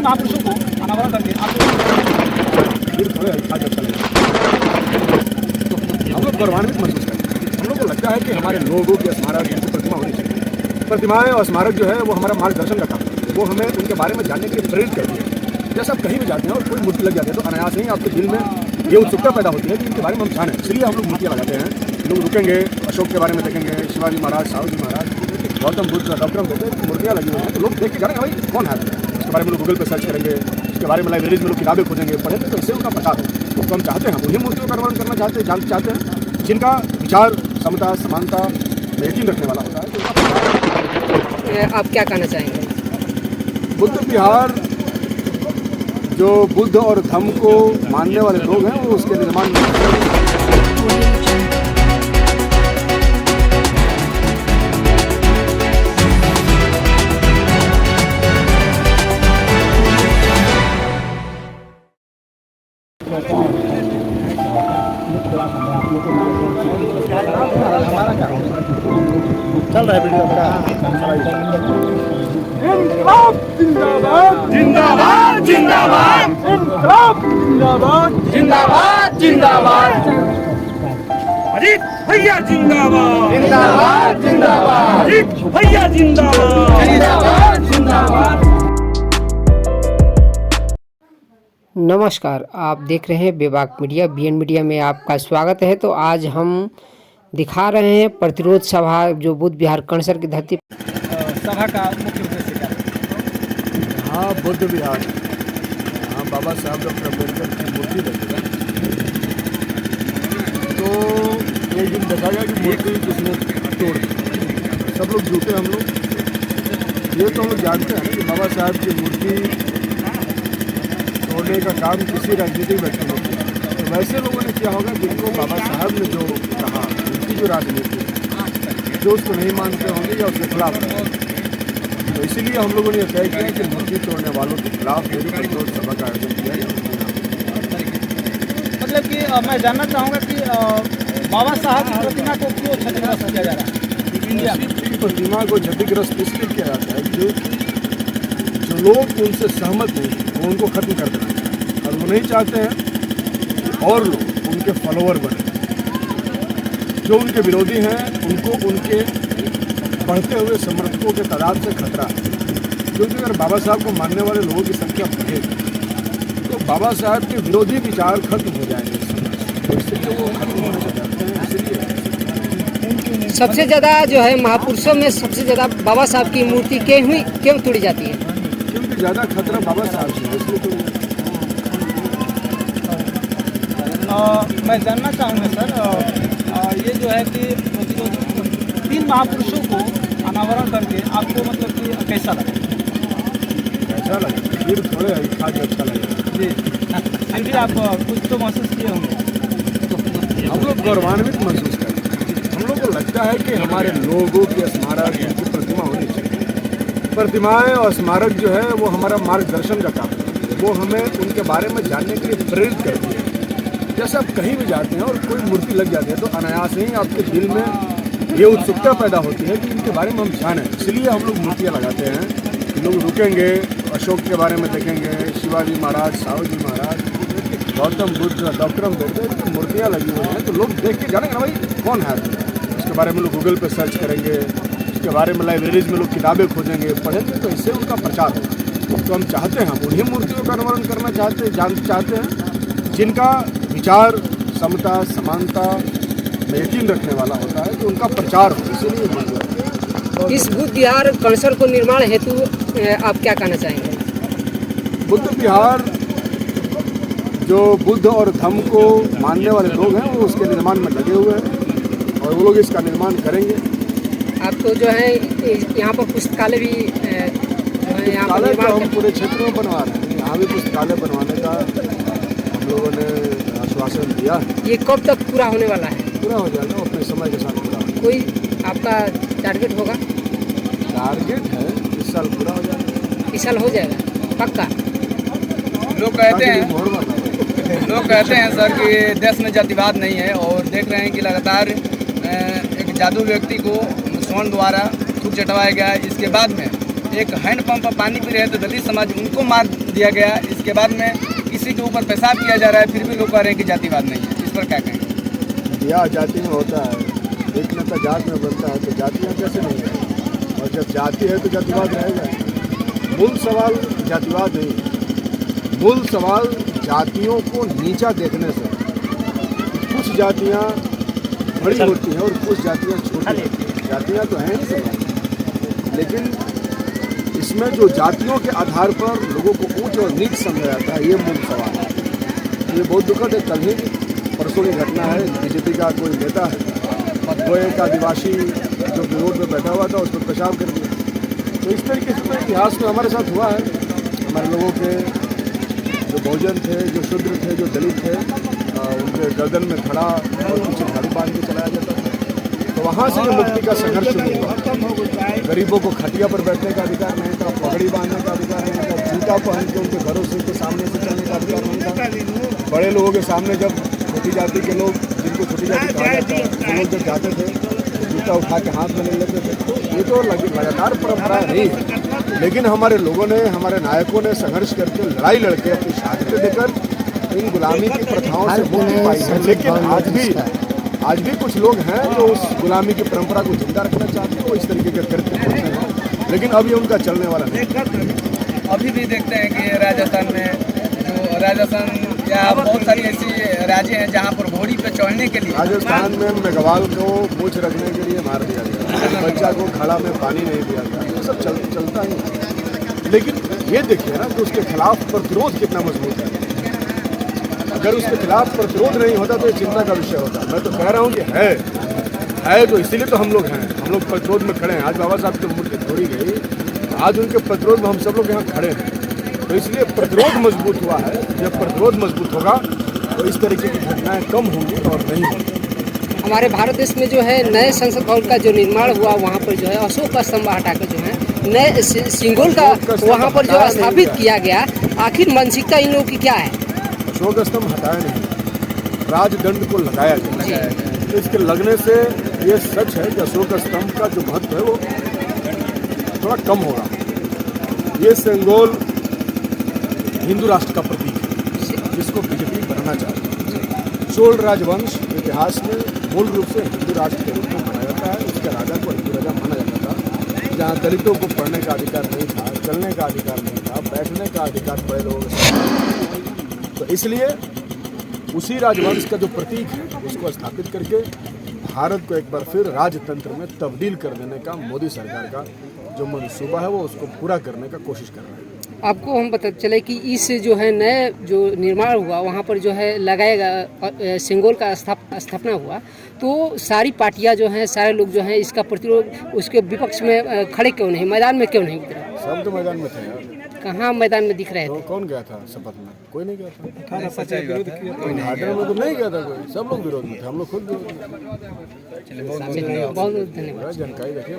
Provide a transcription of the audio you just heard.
महापुरुषों को अनावरण करके आपको हम लोग गौरवान्वित महसूस करते हैं। हम लोग को लगता है कि हमारे लोगों की स्मारक की प्रतिमा होनी चाहिए। प्रतिमाएं और स्मारक जो है वो हमारा मार्गदर्शन का काम है। वो हमें उनके बारे में जानने के लिए प्रेरित करती है। जैसे आप कहीं भी जाते हैं और कोई मूर्ति लग जाती है तो अनायास ही आपके दिल में ये उत्सुकता पैदा होती है कि इनके बारे में हम जानें। इसलिए हम लोग मूर्तियाँ लगाते हैं। लोग रुकेंगे, अशोक के बारे में देखेंगे, शिवाजी महाराज, साहूजी महाराज, गौतम बुद्ध, डॉक्टर अम्बेडकर, मूर्तियाँ लगी हुई हैं तो लोग देख के जानेंगे भाई कौन है। उसके बारे में लोग गूगल पर सर्च करेंगे, उसके बारे में लाइब्रेरीज में लोग किताबें खोजेंगे, पढ़ेंगे तो इससे उनका प्रचार हो। तो हम चाहते हैं, वही मूर्तियों का निर्माण करना चाहते हैं जिनका विचार समता समानता में यकीन रखने वाला होता है। तो आप क्या कहना चाहेंगे? बुद्ध विहार जो बुद्ध और धम्म को मानने वाले लोग हैं वो उसके निर्माण में चल रहा है वीडियो का। इनकलाब जिंदाबाद जिंदाबाद जिंदाबाद, इनकलाब जिंदाबाद जिंदाबाद जिंदाबाद, अजीत भैया जिंदाबाद जिंदाबाद जिंदाबाद, अजीत भैया जिंदाबाद जिंदाबाद जिंदाबाद। नमस्कार, आप देख रहे हैं बेबाक मीडिया। बीएन मीडिया में आपका स्वागत है। तो आज हम दिखा रहे हैं प्रतिरोध सभा जो बुद्ध विहार कणसर की धरती सभा का मुख्य उद्देश्य क्या है? हाँ, बुद्ध विहार, हाँ, बाबा साहब डॉक्टर अम्बेडकर की मूर्ति लगी है। तो एक दिन देखा गया कि मूर्ति किसने तोड़ दी। सब लोग झूठे हम लोग। ये तो हम लोग जानते हैं कि बाबा साहब की मूर्ति तोड़ने का काम किसी राजनीतिक व्यक्ति ने किया। तो वैसे लोगों ने किया होगा जिनको बाबा साहब ने जो कहा, उनकी जो राजनीति, जो उसको नहीं मानते होंगे या उसके खिलाफ होंगे। तो इसीलिए हम लोगों ने यह तय किया कि मूर्ति तोड़ने वालों के खिलाफ मेरी प्रतिरोध सभा का आयोजन किया है। मतलब कि मैं जानना चाहूँगा कि बाबा साहब की प्रतिमा को क्यों क्षतिग्रस्त किया जा रहा है इंडिया में? प्रतिमा को क्षतिग्रस्त इसलिए किया जाता है क्योंकि जो लोग उनसे सहमत नहीं वो उनको खत्म कर देना चाहिए और वो नहीं चाहते हैं कि और लोग उनके फॉलोअर बने। जो उनके विरोधी हैं उनको उनके बढ़ते हुए समर्थकों के तादाद से खतरा है। क्योंकि अगर बाबा साहब को मानने वाले लोगों की संख्या बढ़ेगी तो बाबा साहब के विरोधी विचार खत्म हो जाएंगे। तो इसलिए वो खत्म होने से डरते हैं। इसलिए सबसे ज़्यादा जो है महापुरुषों में सबसे ज़्यादा बाबा साहब की मूर्ति क्यों तोड़ी जाती है? क्योंकि ज़्यादा खतरा बाबा साहब से है, इसलिए तो मैं जानना चाहूँगा सर, ये जो है कि तीन महापुरुषों को अनावरण करके आपको मतलब कि कैसा लगा? ऐसा लगा फिर थोड़े खा के अच्छा लगेगा जी, फिर भी आप कुछ तो महसूस किए होंगे। हम लोग गौरवान्वित महसूस करते हैं। हम लोग को लगता है कि हमारे लोगों की स्मारक की प्रतिमा होनी चाहिए। प्रतिमाएं और स्मारक जो है वो हमारा मार्गदर्शन का काम है। वो हमें उनके बारे में जानने के लिए प्रेरित करती है। जैसे आप कहीं भी जाते हैं और कोई मूर्ति लग जाती है तो अनायास ही आपके दिल में ये उत्सुकता पैदा होती है कि इनके बारे में हम जानें। इसलिए हम लोग मूर्तियाँ लगाते हैं। लोग रुकेंगे, अशोक के बारे में देखेंगे, शिवाजी महाराज, साहूजी महाराज, गौतम बुद्ध, डॉक्टर अम्बेडकर की मूर्तियाँ लगी हुई हैं तो लोग देख के जानेंगे भाई कौन है। उसके बारे में लोग गूगल पर सर्च करेंगे, उसके बारे में लाइब्रेरीज में लोग किताबें खोजेंगे, पढ़ेंगे तो इससे उनका प्रचार होगा। तो हम चाहते हैं, हम उन्हीं मूर्तियों का निर्माण करना चाहते हैं जिनका विचार समता समानता में यकीन रखने वाला होता है, तो उनका प्रचार हो। इसीलिए इस बुद्ध विहार कणसर को निर्माण हेतु आप क्या कहना चाहेंगे? बुद्ध विहार जो बुद्ध और धम्म को मानने वाले लोग हैं वो उसके निर्माण में लगे हुए हैं और वो लोग इसका निर्माण करेंगे। आपको जो है यहाँ पर पुस्तकालय भी यहाँ पर तो हम पूरे क्षेत्र में बनवा रहे हैं। यहाँ भी पुस्तकालय बनवाने का हम लोगों ने आश्वासन दिया है। ये कब तक पूरा होने वाला है? पूरा हो जाएगा अपने समय के साथ पूरा। कोई आपका टारगेट होगा? टारगेट है इस साल पूरा हो जाएगा। इस साल हो जाएगा पक्का? लोग कहते हैं सर कि देश में जातिवाद नहीं है और देख रहे हैं कि लगातार एक जादू व्यक्ति को स्वर्ण द्वारा थूक चटवाया गया है। इसके बाद में एक हैंडपंप पर पानी पी रहे हैं तो दलित समाज उनको मार दिया गया। इसके बाद में किसी के ऊपर पेशाब किया जा रहा है, फिर भी लोग कह रहे हैं कि जातिवाद नहीं है। इस पर क्या कहेंगे? या जाति में होता है, एक नेता जात में बनता है तो जातियाँ कैसे नहीं है, और जब जाति है तो जातिवाद रहेगा। मूल सवाल जातिवाद नहीं, मूल सवाल जातियों को नीचा देखने से। कुछ जातियाँ बड़ी होती हैं और कुछ जातियाँ छोटी होती हैं। जातियाँ तो हैं ही सब, लेकिन इसमें जो जातियों के आधार पर लोगों को ऊंच और नीच समझा जाता है, ये मूल सवाल है। ये बहुत दुखद है। कल ही परसों की घटना है, बीजेपी का कोई नेता है, वो एक आदिवासी जो विरोध में बैठा हुआ था उस पर पेशाब कर दिया। तो इस तरीके से इतिहास में हमारे साथ हुआ है। हमारे लोगों के जो बहुजन थे, जो शूद्र थे, जो दलित थे, उनके गर्दन में खड़ा और पीछे झाड़ू बांध के चलाया जाता था। तो वहाँ से मुक्ति का संघर्ष शुरू हुआ। गरीबों को खटिया पर बैठने का अधिकार नहीं था, पगड़ी बांधने का अधिकार नहीं था, जूता पहन के उनके घरों से सामने से चलने का अधिकार नहीं था। बड़े लोगों के सामने जब छोटी जाति के लोग, जिनको छोटी जाति कहा जाता है, वो लोग जब जाते थे तो जूता उठा के हाथ में ले लेते थे। तो ये तो लगातार परंपरा नहीं है, लेकिन हमारे लोगों ने, हमारे नायकों ने संघर्ष करके, लड़ाई लड़के, अपनी शहादतें देकर इन गुलामी की प्रथाओं से मुक्ति पाई है। लेकिन आज भी कुछ लोग हैं जो उस गुलामी की परंपरा को जिंदा रखना चाहते हैं, वो इस तरीके के कृत्य करते हैं, लेकिन अब ये उनका चलने वाला नहीं। अभी भी देखते हैं कि राजस्थान में या बहुत सारी ऐसी राज्य हैं जहाँ पर घोड़ी पे चढ़ने के लिए, राजस्थान में मेघवाल को मूछ रखने के लिए मार दिया गया, बच्चा को खड़ा में पानी नहीं दिया गया, ये सब चलता ही है। लेकिन ये देखिए ना कि उसके खिलाफ प्रतिरोध कितना मजबूत है। अगर उसके खिलाफ प्रतिरोध नहीं होता तो ये चिंता का विषय होता। मैं तो कह रहा हूँ कि है तो इसीलिए तो हम लोग हैं, हम लोग प्रतिरोध में खड़े हैं। आज बाबा साहब की मूर्ति तोड़ी गई, आज उनके प्रतिरोध में हम सब लोग यहाँ खड़े हैं, तो इसलिए प्रतिरोध मजबूत हुआ है। जब प्रतिरोध मजबूत होगा तो इस तरीके की घटनाएं कम होंगी और नहीं होंगी। हमारे भारत देश में जो है नए संसद भवन का जो निर्माण हुआ, वहाँ पर जो है अशोक का स्तंभ हटाकर जो है नए सिंगोल का वहाँ पर जो स्थापित किया गया। आखिर मानसिकता इन लोगों की क्या है? अशोक स्तंभ हटाया नहीं, राजदंड को लगाया गया। तो इसके लगने से ये सच है कि अशोक स्तंभ का जो महत्व है वो थोड़ा कम होगा। ये सिंगोल हिंदू राष्ट्र का प्रतीक है, जिसको बीजेपी बनाना चाहती है। चोल राजवंश इतिहास में मूल रूप से हिंदू राष्ट्र के रूप में माना जाता है। उसके राजा को हिंदू राजा माना जाता था, जहाँ दलितों को पढ़ने का अधिकार नहीं था, चलने का अधिकार नहीं था, बैठने का अधिकार बड़े लोगों के। तो इसलिए उसी राजवंश का जो प्रतीक है उसको स्थापित करके भारत को एक बार फिर राजतंत्र में तब्दील कर देने का मोदी सरकार का जो मनसूबा है वो उसको पूरा करने का कोशिश कर रहे हैं। आपको हम पता चले कि इस जो है नए जो निर्माण हुआ वहाँ पर जो है लगाएगा सिंगोल का स्थापना हुआ, तो सारी पार्टियां जो हैं, सारे लोग जो हैं इसका प्रतिरोध, उसके विपक्ष में खड़े क्यों नहीं, मैदान में क्यों नहीं उतरे? सब तो मैदान में थे यार। कहाँ मैदान में दिख रहे थे? कौन गया था शपथ में? कोई नहीं गया था। उद्घाटन में तो नहीं गया था कोई, सब लोग विरोध में थे, हम लोग खुद विरोध में थे। बहुत बहुत धन्यवाद। जानकारी रखिए।